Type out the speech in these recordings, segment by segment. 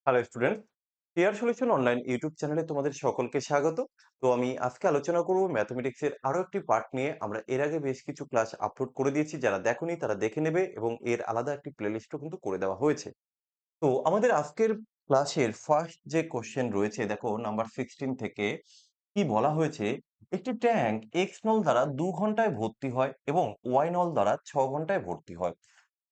Hello student, clear solution online YouTube চ্যানেলে তোমাদের সকলকে স্বাগত। তো আমি আজকে আলোচনা করব ম্যাথমেটিক্স এর আরো একটি পার্ট নিয়ে। আমরা এর আগে বেশ কিছু ক্লাস আপলোড করে দিয়েছি, যারা দেখোনি তারা দেখে নেবে এবং এর আলাদা একটি প্লেলিস্টও কিন্তু করে দেওয়া হয়েছে। তো আমাদের আজকের ক্লাসের ফার্স্ট যে কোশ্চেন রয়েছে, দেখো নাম্বার 16 থেকে কি বলা হয়েছে। একটি ট্যাঙ্ক এক্স নল দ্বারা 2 ঘন্টায় ভর্তি হয় এবং ওয়াই নল দ্বারা 6 ঘন্টায় ভর্তি হয়।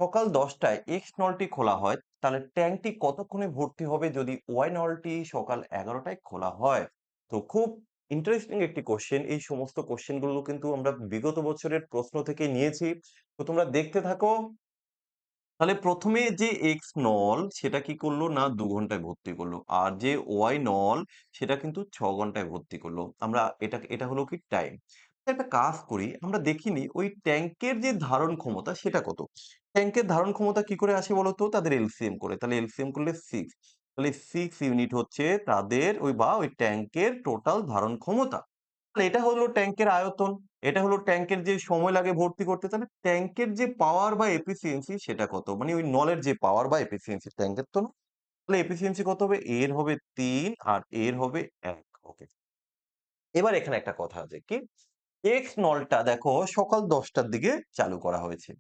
সকাল 10টায় এক্স নলটি খোলা হয়, তাহলে ট্যাঙ্কটি কতক্ষণে ভর্তি হবে যদি ওয়াই নলটি সকাল 11টায় খোলা হয়? তো খুব ইন্টারেস্টিং একটি কোশ্চেন। এই সমস্ত কোশ্চেন গুলো কিন্তু আমরা বিগত বছরের প্রশ্ন থেকে নিয়েছি। তো তোমরা দেখতে থাকো। তাহলে প্রথমে যে এক্স নল সেটা কি করলো না 2 ঘন্টায় ভর্তি করলো, আর যে ওয়াই নল সেটা কিন্তু 6 ঘন্টায় ভর্তি করলো। আমরা এটা হলো কি টাইম। একটা কাজ করি, আমরা দেখিনি ওই ট্যাঙ্কের যে ধারণ ক্ষমতা সেটা কত। ট্যাঙ্কের ধারণ ক্ষমতা কি করে আসে বলতো, তাদের এলসিএম করে। তাহলে এলসিএম করলে 6, তাহলে 6 ইউনিট হচ্ছে তাদের ওই ট্যাঙ্কের টোটাল ধারণ ক্ষমতা। তাহলে এটা হলো ট্যাঙ্কের আয়তন, এটা হলো ট্যাঙ্কের যে সময় লাগে ভর্তি করতে। তাহলে ট্যাঙ্কের যে পাওয়ার বা এফিসিয়েন্সি সেটা কত, মানে ওই নলের যে পাওয়ার বা এফিসিয়েন্সি ট্যাঙ্কের তো না। তাহলে এফিসিয়েন্সি কত হবে, এর হবে 3 আর এর হবে 1। ওকে, এবার এখানে একটা কথা আছে কি, এক্স নলটা দেখো সকাল 10টার দিকে চালু করা হয়েছে।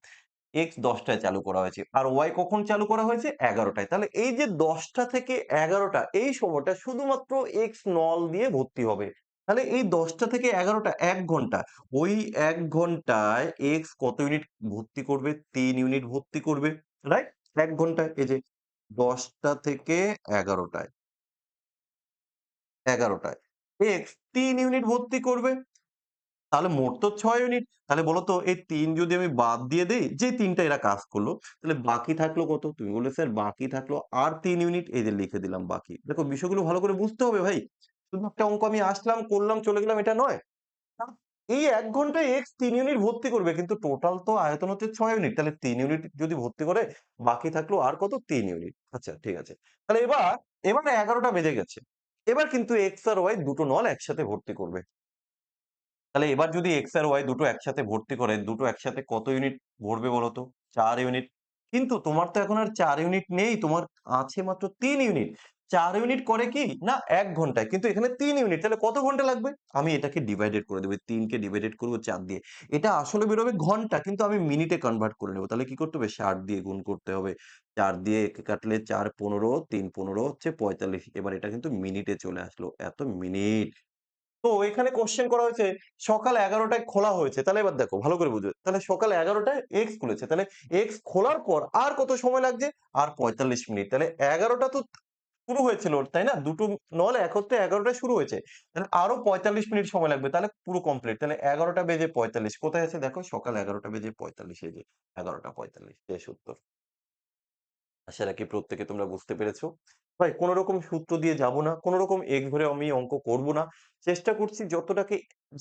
এক্স 10টায় চালু করা হয়েছে আর ওয়াই কখন চালু করা হয়েছে, 11টায়। তাহলে এই যে 10টা থেকে 11টা এই সময়টা শুধুমাত্র এক্স নল দিয়ে ভর্তি হবে। তাহলে এই 10টা থেকে 11টা 1 ঘন্টা। ওই 1 ঘন্টায় এক্স কত ইউনিট ভর্তি করবে, 3 ইউনিট ভর্তি করবে। রাইট, 1 ঘন্টায়। এই যে 10টা থেকে 11টায়, 11টায় এক্স 3 ইউনিট ভর্তি করবে। তাহলে মোট তো 6 ইউনিট। তাহলে বলো তো এই 3 যদি আমি বাদ দিয়ে দেই, যে 3টা এরা কাজ করলো, তাহলে বাকি থাকলো কত? তুমি বললে স্যার বাকি থাকলো আর 3 ইউনিট। এই যে লিখে দিলাম বাকি। দেখো বিষয়গুলো ভালো করে বুঝতে হবে ভাই। শুধু একটা অঙ্ক আমি আসলাম, করলাম, চলে গেলাম, এটা নয়। না, এই 1 ঘন্টায় এক্স 3 ইউনিট ভর্তি করবে, কিন্তু টোটাল তো আয়তন হচ্ছে 6 ইউনিট। তাহলে 3 ইউনিট যদি ভর্তি করে, বাকি থাকলো আর কত? 3 ইউনিট। আচ্ছা ঠিক আছে। তাহলে এবার 11টা বেজে গেছে। এবার কিন্তু এক্স আর ওয়াই দুটো নল একসাথে ভর্তি করবে। তাহলে এবার যদি এক্স আর ওয়াই দুটো একসাথে ভর্তি করে, দুটো একসাথে কত ইউনিট ভরবে বলতো? 4 ইউনিট। কিন্তু তোমার তো এখন আর 4 ইউনিট নেই, তোমার আছে মাত্র 3 ইউনিট। 4 ইউনিট করে কি না 1 ঘন্টায়, কিন্তু এখানে 3 ইউনিট। তাহলে কত ঘন্টা লাগবে? আমি এটাকে ডিভাইডেড করে দেবো, 3কে ডিভাইডেড করবো 4 দিয়ে। এটা আসলে বেরোবে ঘন্টা, কিন্তু আমি মিনিটে কনভার্ট করে নেবো। তাহলে কি করতে হবে, 60 দিয়ে গুণ করতে হবে। 4 দিয়ে একে কাটলে 4 15, 3 15 হচ্ছে 45। এবার এটা কিন্তু মিনিটে চলে আসলো, এত মিনিট। তো এখানে কোশ্চেন করা হয়েছে সকাল 11টায় খোলা হয়েছে। তাহলে এবার দেখো ভালো করে বুঝবে। তাহলে সকাল 11টায় এক্স খুলেছে। তাহলে এক্স খোলার পর আর কত সময় লাগছে? আর 45 মিনিট। তাহলে 11টা তো শুরু হয়েছিল, তাই না? দুটো নল একত্রে 11টায় শুরু হয়েছে। তাহলে আরো 45 মিনিট সময় লাগবে। তাহলে পুরো কমপ্লিট। তাহলে 11টা বেজে 45 কোথায় আছে দেখো, সকাল 11টা বেজে 45, এই যে 11টা 45 শেষ উত্তর। আশা রাখি প্রত্যেকে তোমরা বুঝতে পেরেছো। ভাই কোন রকম সূত্র দিয়ে যাব না, কোন রকম এক্স ধরে আমি অঙ্ক করব না। চেষ্টা করছি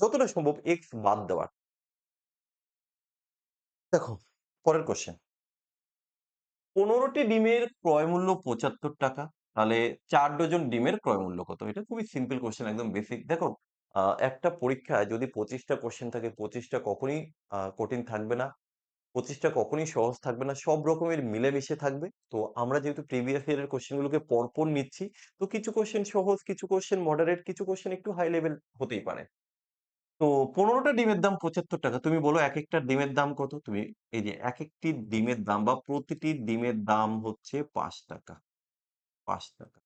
যতটা সম্ভব এক্স বাদ দেওয়ার। দেখো পরের কোশ্চেন, 15টি ডিমের ক্রয় মূল্য 75 টাকা। তাহলে 4 ডজন ডিমের ক্রয় মূল্য কত? এটা খুবই সিম্পল কোশ্চেন, একদম বেসিক। দেখো একটা পরীক্ষায় যদি 25টা কোশ্চেন থাকে, 25টা কখনোই কঠিন থাকবে না। 25টা কখনোই সহজ থাকবে না। সব রকমের মিলেমিশে থাকবে। তো আমরা যেহেতু প্রিভিয়াস ইয়ারের কোয়েশ্চেন গুলোকে পরপর নিচ্ছি, তো কিছু কোয়েশ্চেন সহজ, কিছু কোয়েশ্চেন মডারেট, কিছু কোয়েশ্চেন একটু হাই লেভেল হতেই পারে। তো 15টা ডিমের দাম 75 টাকা। তুমি বলো একেকটা ডিমের দাম কত? তুমি এই যে একেকটি ডিমের দাম বা প্রতিটি ডিমের দাম হচ্ছে ৳5, ৳5।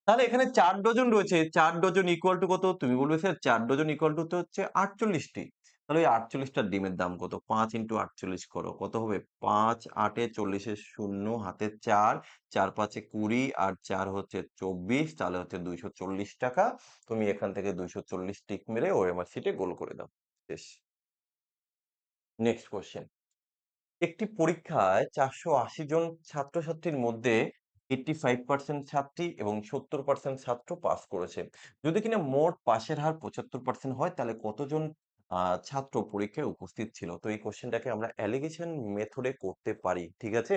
তাহলে এখানে ৪ ডজন রয়েছে। ৪ ডজন ইকুয়াল টু কত? তুমি বলবে স্যার ৪ ডজন ইকুয়াল টু তো হচ্ছে ৪৮ টি। তাহলে ওই ৪৮ টা ডিমের দাম কত? ৫ ইন্টু ৪৮ করো। কত হবে? ৫, ৮ এ ৪০ এর ০, হাতে ৪, ৪ ৫ এ ২০ আর ৪ হচ্ছে ২৪, তাহলে হচ্ছে ৳২৪০। তুমি এখান থেকে ২৪০ টিক মেরে ওএমআর শিটে গোল করে দাও। শেষ। Next question. একটি পরীক্ষায় ৪৮০ জন ছাত্রছাত্রীর মধ্যে 85% ছাত্রী এবং 70% ছাত্র পাস করেছে। যদি কিনা মোট পাশের হার 75% হয়, তাহলে কতজন ছাত্র পরীক্ষায় উপস্থিত ছিল? তো এই কোশ্চেনটাকে আমরা অ্যালিগেশন মেথডে করতে পারি। ঠিক আছে?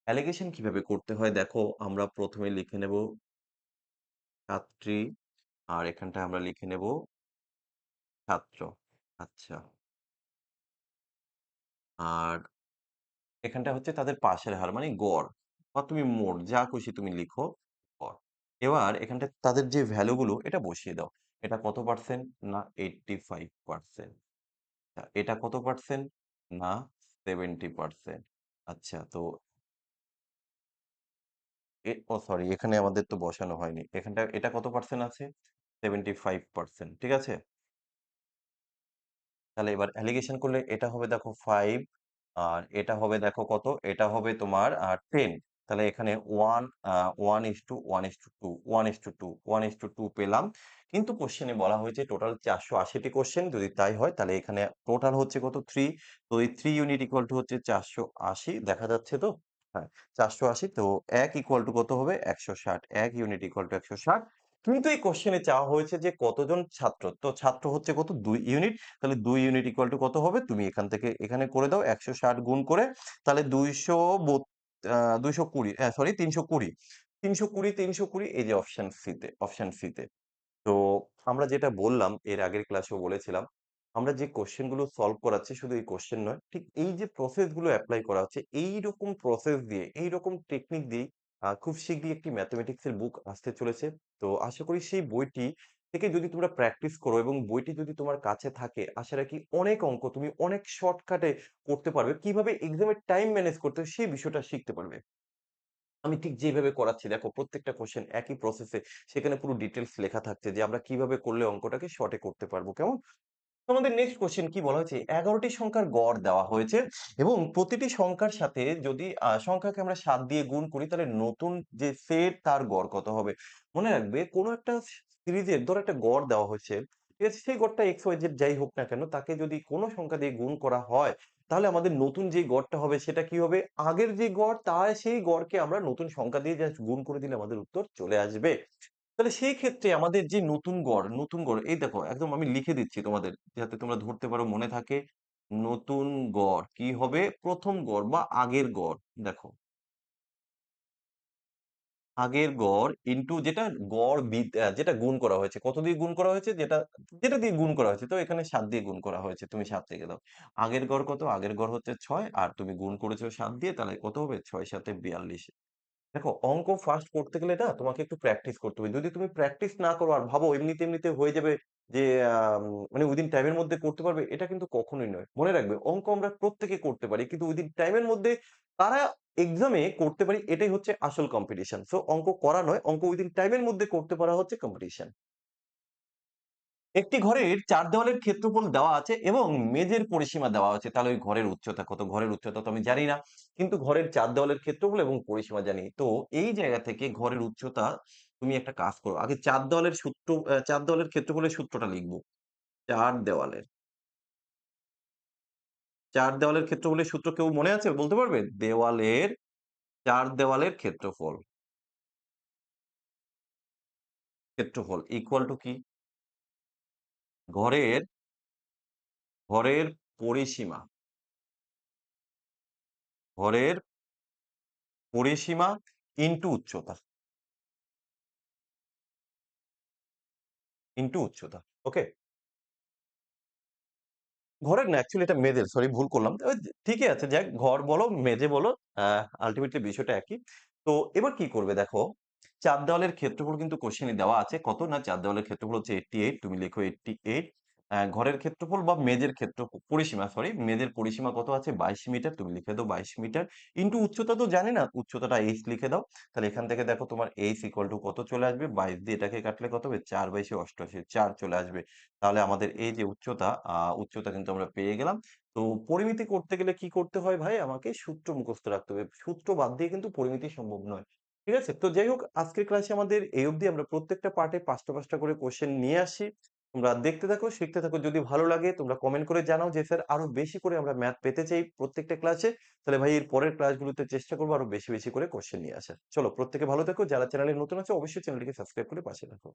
অ্যালিগেশন কিভাবে করতে হয় দেখো, আমরা প্রথমে লিখে নেব ছাত্রী, আর এখানটায় আমরা লিখে নেব ছাত্র। আচ্ছা। আর এখানটা হচ্ছে তাদের পাশের হার মানে গড়। বা তুমি মোট যা খুশি তুমি লিখো গড়। এবার এখানটায় তাদের যে ভ্যালু গুলো এটা বসিয়ে দাও। এটা কত পার্সেন্ট? না 85%। এটা কত পার্সেন্ট? না 70%। আচ্ছা তো ও সরি এখানে আমাদের তো বসানো হয়নি। এটা কত পার্সেন্ট আছে? 75%, ঠিক আছে? তাহলে এবার অ্যালিগেশন করলে এটা হবে দেখো 5 আর এটা হবে দেখো কত? এটা হবে তোমার 10। তাহলে এখানে 1:1:2 1:2 1:2 পেলাম। কিন্তু কোয়েশ্চেনে বলা হয়েছে টোটাল 480 টি কোয়েশ্চেন। যদি তাই হয় তাহলে এখানে টোটাল হচ্ছে কত? 3। তো এই 3 ইউনিট ইকুয়াল টু হচ্ছে 480 দেখা যাচ্ছে তো? হ্যাঁ, 480 তো 1 ইকুয়াল টু কত হবে? 160 1 ইউনিট ইকুয়াল টু 160। কিন্তু এই কোয়েশ্চেনে চাওয়া হয়েছে যে কতজন ছাত্র? তো ছাত্র হচ্ছে কত? ২ ইউনিট। তাহলে ২ ইউনিট ইকুয়াল টু কত হবে? তুমি এখান থেকে এখানে করে দাও ১৬০ গুণ করে। তাহলে ২২০ সরি ৩২০। ৩২০, ৩২০ এই যে অপশন সি তে। তো আমরা যেটা বললাম এর আগের ক্লাসেও বলেছিলাম, আমরা যে কোয়েশ্চেন গুলো সলভ করাচ্ছি শুধু এই কোয়েশ্চেন নয়, ঠিক এই যে প্রসেস গুলো এপ্লাই করা হচ্ছে এইরকম প্রসেস দিয়ে, এইরকম টেকনিক দিয়েই খুব শিগগিরই একটি ম্যাথমেটিক্স এর বুক আসতে চলেছে। তো আশা করি সেই বইটি থেকে যদি তোমরা প্র্যাকটিস করো এবং বইটি যদি তোমার কাছে থাকে, আশা রাখি অনেক অঙ্ক তুমি অনেক শর্টকাটে করতে পারবে। কিভাবে এক্সামের টাইম ম্যানেজ করতে হয় সেই বিষয়টা শিখতে পারবে। আমি ঠিক যেভাবে করাচ্ছি দেখো প্রত্যেকটা কোয়েশ্চেন একই প্রসেসে সেখানে পুরো ডিটেইলস লেখা থাকছে যে আমরা কিভাবে করলে অঙ্কটাকে শর্টে করতে পারবো। কেমন? তো আমাদের নেক্সট কোয়েশ্চেন কি বলা হয়েছে? ১১ টি সংখ্যার গড় দেওয়া হয়েছে এবং প্রতিটি সংখ্যার সাথে যদি সংখ্যাকে আমরা ৭ দিয়ে গুণ করি তাহলে নতুন যে সেট তার গড় কত হবে? মনে রাখবে কোন একটা সিরিজের ধরো একটা গড় দেওয়া হয়েছে। ঠিক আছে? সেই গড়টা x, y, z যাই হোক না কেন তাকে যদি কোন সংখ্যা দিয়ে গুণ করা হয় তাহলে আমাদের নতুন যে গড়টা হবে সেটা কি হবে? আগের যে গড় তার সেই গড়কে আমরা নতুন সংখ্যা দিয়ে জাস্ট গুণ করে দিলে আমাদের উত্তর চলে আসবে। তাহলে সেই ক্ষেত্রে আমাদের যে নতুন গড় এই দেখো একদম আমি লিখে দিচ্ছি তোমাদের যাতে তোমরা ধরতে পারো মনে থাকে। নতুন গড় কি হবে? ১ম গড় বা আগের গড়। দেখো, আগের গড় ইনটু যেটা গড় যেটা গুণ করা হয়েছে। কত দিয়ে গুণ করা হয়েছে? যেটা দিয়ে গুণ করা হয়েছে। তো এখানে ৭ দিয়ে গুণ করা হয়েছে। তুমি ৭ রেখে দাও। আগের গড় কত? আগের গড় হচ্ছে ৬ আর তুমি গুণ করেছো ৭ দিয়ে তাহলে কত হবে? ৬ ৭ এ ৪২। দেখো অঙ্ক ফার্স্ট করতে গেলে না তোমাকে একটু প্র্যাকটিস করতে হবে। যদি তুমি প্র্যাকটিস না করো আর ভাবো এমনিতে হয়ে যাবে যে মানে উইদিন টাইমের মধ্যে করতে পারবে এটা কিন্তু কখনোই নয়। মনে রাখবে অঙ্ক আমরা প্রত্যেকে করতে পারি। কিন্তু উইদিন টাইমের মধ্যে কারা এক্সামে করতে পারি এটাই হচ্ছে আসল কম্পিটিশন। সো অঙ্ক করা নয়, অঙ্ক উইদিন টাইমের মধ্যে করতে পারা হচ্ছে কম্পিটিশন। একটি ঘরের ৪ দেওয়ালের ক্ষেত্রফল দেওয়া আছে এবং মেঝের পরিসীমা দেওয়া আছে। তাহলে ওই ঘরের উচ্চতা কত? ঘরের উচ্চতা তো আমি জানি না। কিন্তু ঘরের ৪ দেওয়ালের ক্ষেত্রফল এবং পরিসীমা জানি। তো এই জায়গা থেকে ঘরের উচ্চতা তুমি একটা কাজ করো। আগে ৪ দেওয়ালের ৪ দেওয়ালের ক্ষেত্রফলের সূত্রটা লিখব। ৪ দেওয়ালের ৪ দেওয়ালের ক্ষেত্রফলের সূত্র কেউ মনে আছে? বলতে পারবে? ৪ দেওয়ালের ক্ষেত্রফল ইকুয়াল টু কি? ঘরের ঘরের পরিসীমা ঘরের পরিসীমা ইনটু উচ্চতা। উচ্চতা। ওকে? ঘরের না অ্যাকচুয়ালি এটা মেঝের। সরি ভুল করলাম। ঠিকই আছে যাক ঘর বলো, মেঝে বলো আ আল্টিমেটলি বিষয়টা একই। তো এবার কি করবে দেখো, ৪ দেওয়ালের ক্ষেত্রফল কিন্তু কোয়েশ্চেনে দেওয়া আছে। কত? না ৪ দেওয়ালের ক্ষেত্রফল হচ্ছে 88 তুমি লিখো 88 ঘরের ক্ষেত্রফল বা মেঝের পরিসীমা সরি মেঝের পরিসীমা কত আছে? ২২ মিটার। তুমি লিখে দাও ২২ মিটার। ইনটু উচ্চতা তো জানি না। উচ্চতাটা h লিখে দাও। তাহলে এখান থেকে দেখো তোমার h ইকুয়াল টু কত চলে আসবে? ২২ দিয়ে এটাকে কাটলে কত হবে? ৪/৮ 88 ৪ চলে আসবে। তাহলে আমাদের এই যে উচ্চতা কিন্তু আমরা পেয়ে গেলাম। তো পরিমিতি করতে গেলে কি করতে হয় ভাই? আমাকে সূত্র মুখস্থ রাখতে হবে। সূত্র বাদ দিয়ে কিন্তু পরিমিতি সম্ভব নয়। ঠিক আছে? তো যাই হোক আজকের ক্লাসে আমাদের এই অবধি আমরা প্রত্যেকটা পার্টে ৫টা করে কোয়েশ্চেন নিয়ে আসছি। তোমরা দেখতে থাকো, শিখতে থাকো। যদি ভালো লাগে তোমরা কমেন্ট করে জানাও যে স্যার আরো বেশি করে আমরা ম্যাথ পেতে চাই প্রত্যেকটা ক্লাসে। তাহলে ভাই এর পরের ক্লাসগুলোতে চেষ্টা করব আরো বেশি করে কোয়েশ্চেন নিয়ে আসার। চলো প্রত্যেকে ভালো থেকো। যারা চ্যানেলে নতুন আছো অবশ্যই চ্যানেলটিকে সাবস্ক্রাইব করে পাশে থাকো।